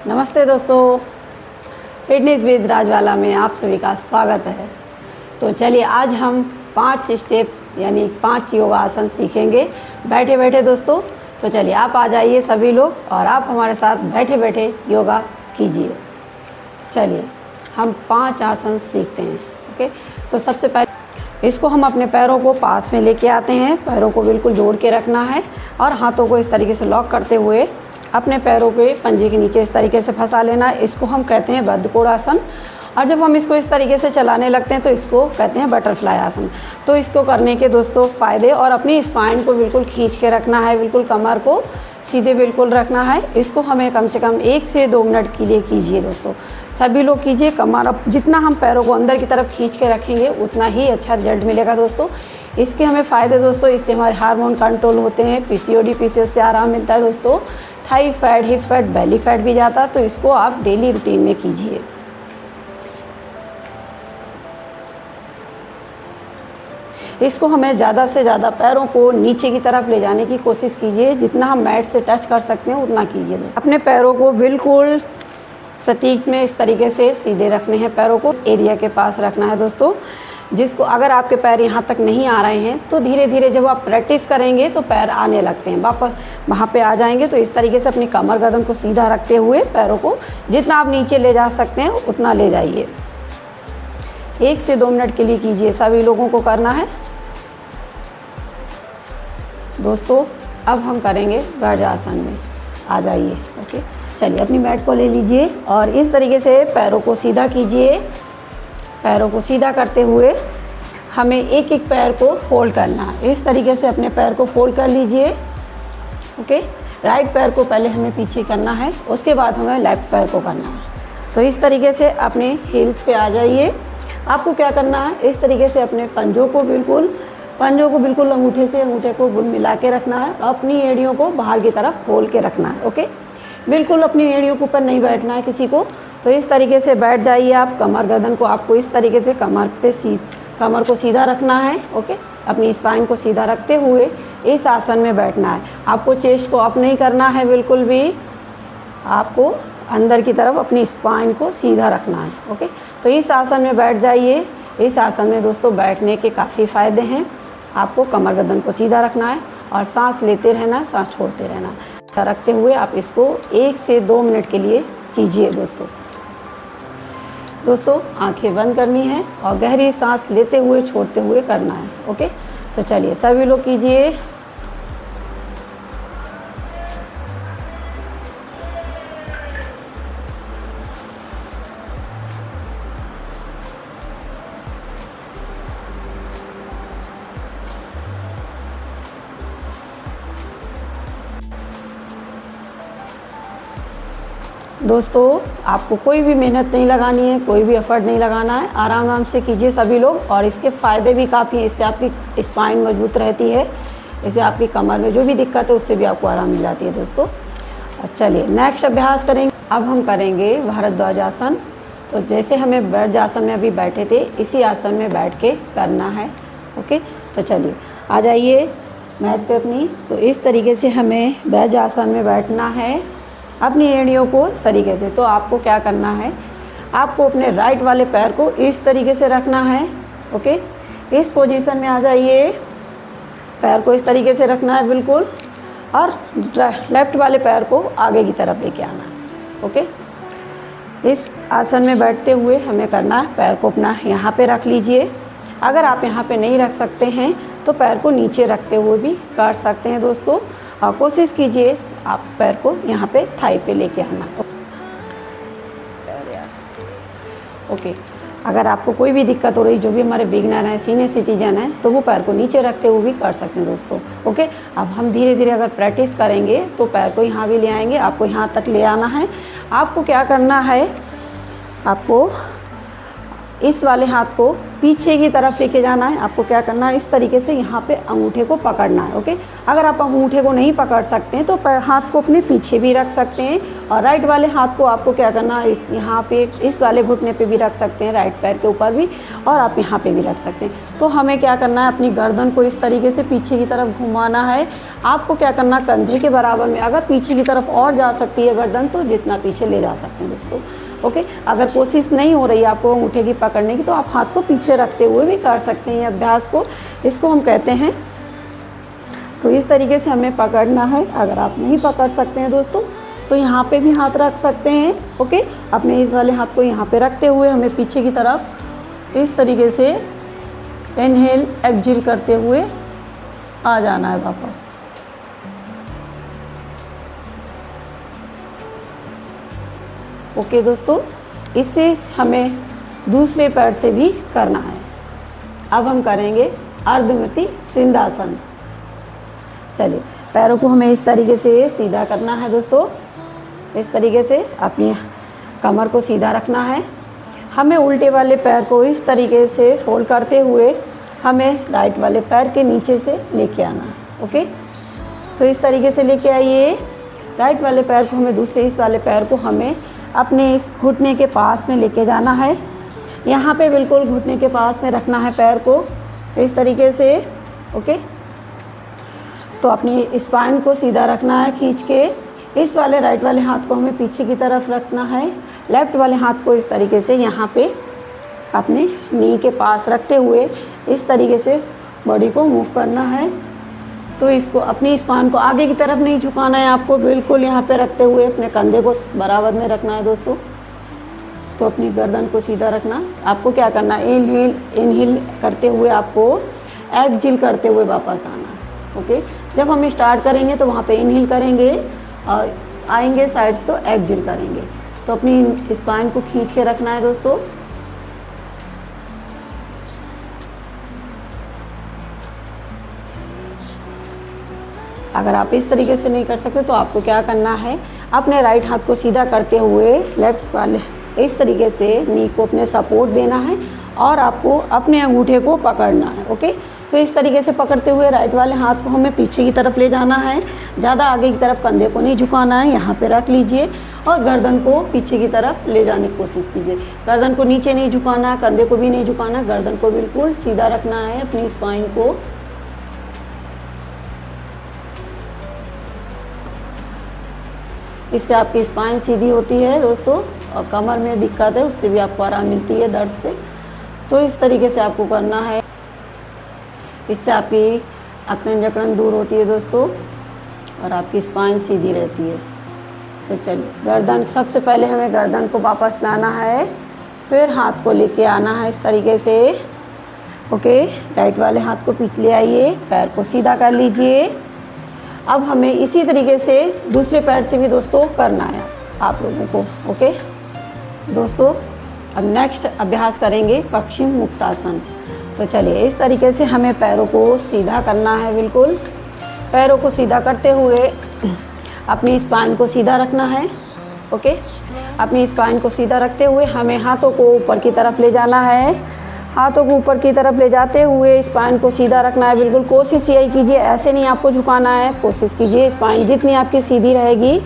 नमस्ते दोस्तों, fitness with Rajwala में आप सभी का स्वागत है। तो चलिए आज हम 5 स्टेप यानी 5 योगासन सीखेंगे बैठे बैठे दोस्तों। तो चलिए आप आ जाइए सभी लोग और आप हमारे साथ बैठे बैठे योगा कीजिए। चलिए हम 5 आसन सीखते हैं। ओके, तो सबसे पहले इसको हम अपने पैरों को पास में लेके आते हैं। पैरों को बिल्कुल जोड़ के रखना है और हाथों को इस तरीके से लॉक करते हुए अपने पैरों के पंजे के नीचे इस तरीके से फंसा लेना है। इसको हम कहते हैं बद्धकोणासन। और जब हम इसको इस तरीके से चलाने लगते हैं तो इसको कहते हैं बटरफ्लाई आसन। तो इसको करने के दोस्तों फ़ायदे, और अपनी स्पाइन को बिल्कुल खींच के रखना है, बिल्कुल कमर को सीधे बिल्कुल रखना है। इसको हमें कम से कम 1 से 2 मिनट के लिए कीजिए दोस्तों, सभी लोग कीजिए। कमर जितना हम पैरों को अंदर की तरफ खींच के रखेंगे उतना ही अच्छा रिजल्ट मिलेगा दोस्तों। इसके हमें फ़ायदे दोस्तों, इससे हमारे हार्मोन कंट्रोल होते हैं, पीसीओडी पीसीओएस से आराम मिलता है दोस्तों, Thai fat, hip fat, belly fat भी जाता है। तो इसको आप डेली रूटीन में कीजिए। इसको हमें ज़्यादा से ज़्यादा पैरों को नीचे की तरफ ले जाने की कोशिश कीजिए। जितना हम मैट से टच कर सकते हैं उतना कीजिए दोस्तों। अपने पैरों को बिल्कुल सटीक में इस तरीके से सीधे रखने हैं, पैरों को एरिया के पास रखना है दोस्तों। जिसको अगर आपके पैर यहाँ तक नहीं आ रहे हैं तो धीरे धीरे जब आप प्रैक्टिस करेंगे तो पैर आने लगते हैं, वापस वहाँ पे आ जाएंगे। तो इस तरीके से अपनी कमर गर्दन को सीधा रखते हुए पैरों को जितना आप नीचे ले जा सकते हैं उतना ले जाइए। 1 से 2 मिनट के लिए कीजिए, सभी लोगों को करना है दोस्तों। अब हम करेंगे वज्रासन में, आ जाइए। ओके, चलिए अपनी मैट को ले लीजिए और इस तरीके से पैरों को सीधा कीजिए। पैरों को सीधा करते हुए हमें एक एक पैर को फोल्ड करना है। इस तरीके से अपने पैर को फोल्ड कर लीजिए। ओके, राइट पैर को पहले हमें पीछे करना है, उसके बाद हमें लेफ्ट पैर को करना है। तो इस तरीके से अपने हील्स पे आ जाइए। आपको क्या करना है, इस तरीके से अपने पंजों को बिल्कुल अंगूठे को मिला के रखना है और अपनी एड़ियों को बाहर की तरफ खोल के रखना है। ओके, बिल्कुल अपनी एड़ियों के ऊपर नहीं बैठना है किसी को। तो इस तरीके से बैठ जाइए आप। कमर गर्दन को आपको इस तरीके से कमर को सीधा रखना है। ओके, अपनी स्पाइन को सीधा रखते हुए इस आसन में बैठना है। आपको चेस्ट को अप नहीं करना है बिल्कुल भी, आपको अंदर की तरफ अपनी स्पाइन को सीधा रखना है। ओके, तो इस आसन में बैठ जाइए। इस आसन में दोस्तों बैठने के काफ़ी फ़ायदे हैं। आपको कमर गर्दन को सीधा रखना है और सांस लेते रहना है, सांस छोड़ते रहना है। रखते हुए आप इसको 1 से 2 मिनट के लिए कीजिए दोस्तों। आंखें बंद करनी है और गहरी सांस लेते हुए छोड़ते हुए करना है। ओके, तो चलिए सभी लोग कीजिए। दोस्तों आपको कोई भी मेहनत नहीं लगानी है, कोई भी एफर्ट नहीं लगाना है, आराम से कीजिए सभी लोग। और इसके फ़ायदे भी काफ़ी हैं। इससे आपकी स्पाइन मजबूत रहती है, इससे आपकी कमर में जो भी दिक्कत है उससे भी आपको आराम मिल जाती है दोस्तों। चलिए नेक्स्ट अभ्यास करेंगे। अब हम करेंगे भारद्वाज आसन। तो जैसे हमें वज्रासन में अभी बैठे थे, इसी आसन में बैठ के करना है। ओके, तो चलिए आ जाइए मैट पे अपनी। तो इस तरीके से हमें वज्रासन में बैठना है, अपनी एड़ियों को इस तरीके से। तो आपको क्या करना है, आपको अपने राइट वाले पैर को इस तरीके से रखना है। ओके, इस पोजीशन में आ जाइए। पैर को इस तरीके से रखना है बिल्कुल, और लेफ्ट वाले पैर को आगे की तरफ लेके आना है। ओके, इस आसन में बैठते हुए हमें करना है, पैर को अपना यहाँ पे रख लीजिए। अगर आप यहाँ पे नहीं रख सकते हैं तो पैर को नीचे रखते हुए भी कर सकते हैं दोस्तों। और कोशिश कीजिए आप पैर को यहाँ पे थाई पे लेके आना। ओके, अगर आपको कोई भी दिक्कत हो रही, जो भी हमारे बिगनर हैं, सीनियर सिटीजन हैं, तो वो पैर को नीचे रखते हुए भी कर सकते हैं दोस्तों। ओके, अब हम धीरे धीरे अगर प्रैक्टिस करेंगे तो पैर को यहाँ भी ले आएंगे। आपको यहाँ तक ले आना है। आपको क्या करना है, आपको इस वाले हाथ को पीछे की तरफ लेके जाना है। आपको क्या करना है, इस तरीके से यहाँ पे अंगूठे को पकड़ना है। ओके, अगर आप अंगूठे को नहीं पकड़ सकते हैं तो हाथ को अपने पीछे भी रख सकते हैं, और राइट वाले हाथ को आपको क्या करना है, यहाँ पे इस वाले घुटने पे भी रख सकते हैं, राइट पैर के ऊपर भी, और आप यहाँ पे भी रख सकते हैं। तो हमें क्या करना है, अपनी गर्दन को इस तरीके से पीछे की तरफ घुमाना है। आपको क्या करना, कंधे के बराबर में, अगर पीछे की तरफ और जा सकती है गर्दन तो जितना पीछे ले जा सकते हैं दोस्तों। ओके, अगर कोशिश नहीं हो रही आपको अंगूठे की पकड़ने की तो आप हाथ को पीछे रखते हुए भी कर सकते हैं अभ्यास को, इसको हम कहते हैं। तो इस तरीके से हमें पकड़ना है। अगर आप नहीं पकड़ सकते हैं दोस्तों तो यहाँ पे भी हाथ रख सकते हैं। ओके, अपने इस वाले हाथ को यहाँ पे रखते हुए हमें पीछे की तरफ इस तरीके से इनहेल एक्सहेल करते हुए आ जाना है वापस। ओके दोस्तों, इससे हमें दूसरे पैर से भी करना है। अब हम करेंगे अर्धमुखी सिंहासन। चलिए, पैरों को हमें इस तरीके से सीधा करना है दोस्तों। इस तरीके से अपनी कमर को सीधा रखना है। हमें उल्टे वाले पैर को इस तरीके से फोल्ड करते हुए हमें राइट वाले पैर के नीचे से लेके आना है। ओके, तो इस तरीके से लेके आइए। राइट वाले पैर को हमें दूसरे इस वाले पैर को हमें अपने इस घुटने के पास में लेके जाना है। यहाँ पे बिल्कुल घुटने के पास में रखना है पैर को इस तरीके से। ओके, तो अपनी स्पाइन को सीधा रखना है खींच के। इस वाले राइट वाले हाथ को हमें पीछे की तरफ रखना है। लेफ़्ट वाले हाथ को इस तरीके से यहाँ पे अपने नी के पास रखते हुए इस तरीके से बॉडी को मूव करना है। तो इसको अपनी स्पाइन को आगे की तरफ नहीं झुकाना है, आपको बिल्कुल यहाँ पे रखते हुए अपने कंधे को बराबर में रखना है दोस्तों। तो अपनी गर्दन को सीधा रखना। आपको क्या करना है, इनहेल करते हुए आपको एक्सहेल करते हुए वापस आना है। ओके, जब हम स्टार्ट करेंगे तो वहाँ पे इनहेल करेंगे और आएंगे साइड्स तो एक्सहेल करेंगे। तो अपनी स्पाइन को खींच के रखना है दोस्तों। अगर आप इस तरीके से नहीं कर सकते तो आपको क्या करना है, अपने राइट हाथ को सीधा करते हुए लेफ्ट वाले इस तरीके से नी को अपने सपोर्ट देना है और आपको अपने अंगूठे को पकड़ना है। ओके, तो इस तरीके से पकड़ते हुए राइट वाले हाथ को हमें पीछे की तरफ ले जाना है। ज़्यादा आगे की तरफ कंधे को नहीं झुकाना है, यहाँ पे रख लीजिए और गर्दन को पीछे की तरफ ले जाने की कोशिश कीजिए। गर्दन को नीचे नहीं झुकाना है, कंधे को भी नहीं झुकाना, गर्दन को बिल्कुल सीधा रखना है अपनी स्पाइन को। इससे आपकी स्पाइन सीधी होती है दोस्तों, और कमर में दिक्कत है उससे भी आपको आराम मिलती है दर्द से। तो इस तरीके से आपको करना है, इससे आपकी अकड़न जकड़न दूर होती है दोस्तों और आपकी स्पाइन सीधी रहती है। तो चलिए, गर्दन सबसे पहले हमें गर्दन को वापस लाना है, फिर हाथ को लेके आना है इस तरीके से। ओके, राइट वाले हाथ को पीछे ले आइए, पैर को सीधा कर लीजिए। अब हमें इसी तरीके से दूसरे पैर से भी दोस्तों करना है आप लोगों को। ओके दोस्तों, अब नेक्स्ट अभ्यास करेंगे पश्चिम मुक्तासन। तो चलिए, इस तरीके से हमें पैरों को सीधा करना है। बिल्कुल पैरों को सीधा करते हुए अपनी स्पाइन को सीधा रखना है। ओके, अपनी स्पाइन को सीधा रखते हुए हमें हाथों को ऊपर की तरफ ले जाना है। हाथों को ऊपर की तरफ ले जाते हुए स्पाइन को सीधा रखना है। बिल्कुल कोशिश यही कीजिए, ऐसे नहीं आपको झुकाना है, कोशिश कीजिए स्पाइन जितनी आपकी सीधी रहेगी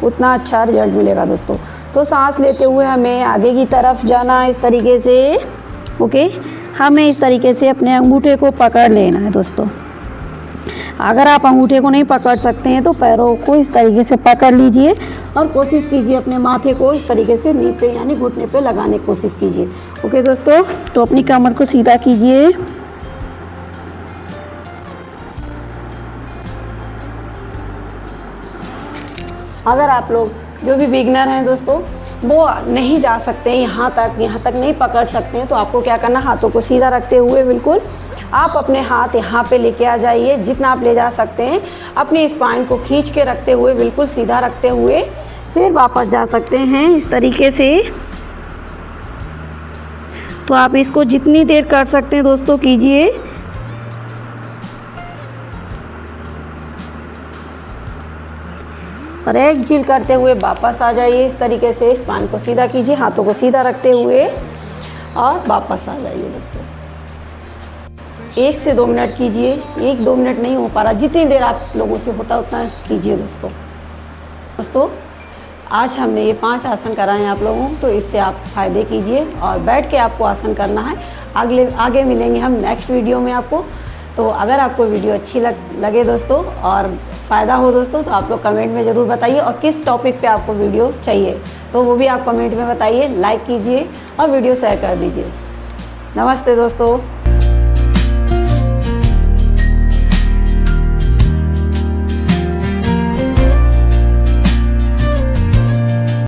उतना अच्छा रिजल्ट मिलेगा दोस्तों। तो सांस लेते हुए हमें आगे की तरफ जाना है इस तरीके से। ओके, हमें इस तरीके से अपने अंगूठे को पकड़ लेना है दोस्तों। अगर आप अंगूठे को नहीं पकड़ सकते हैं तो पैरों को इस तरीके से पकड़ लीजिए और कोशिश कीजिए अपने माथे को इस तरीके से नी पे यानी घुटने पे लगाने की कोशिश कीजिए। ओके दोस्तों, तो अपनी कमर को सीधा कीजिए। अगर आप लोग जो भी बिगनर हैं दोस्तों वो नहीं जा सकते यहाँ तक नहीं पकड़ सकते हैं तो आपको क्या करना, हाथों को सीधा रखते हुए बिल्कुल आप अपने हाथ यहाँ पे लेके आ जाइए जितना आप ले जा सकते हैं। अपनी स्पाइन को खींच के रखते हुए बिल्कुल सीधा रखते हुए फिर वापस जा सकते हैं इस तरीके से। तो आप इसको जितनी देर कर सकते हैं दोस्तों कीजिए। और एक्सहेल करते हुए वापस आ जाइए इस तरीके से। स्पाइन को सीधा कीजिए, हाथों को सीधा रखते हुए और वापस आ जाइए दोस्तों। 1 से 2 मिनट कीजिए, 1-2 मिनट नहीं हो पा रहा, जितनी देर आप लोगों से होता उतना कीजिए दोस्तों। आज हमने ये 5 आसन कराए हैं आप लोगों को, तो इससे आप फ़ायदे कीजिए और बैठ के आपको आसन करना है। आगे मिलेंगे हम नेक्स्ट वीडियो में आपको। तो अगर आपको वीडियो अच्छी लगे दोस्तों और फ़ायदा हो दोस्तों, तो आप लोग कमेंट में ज़रूर बताइए, और किस टॉपिक पे आपको वीडियो चाहिए तो वो भी आप कमेंट में बताइए। लाइक कीजिए और वीडियो शेयर कर दीजिए। नमस्ते दोस्तों।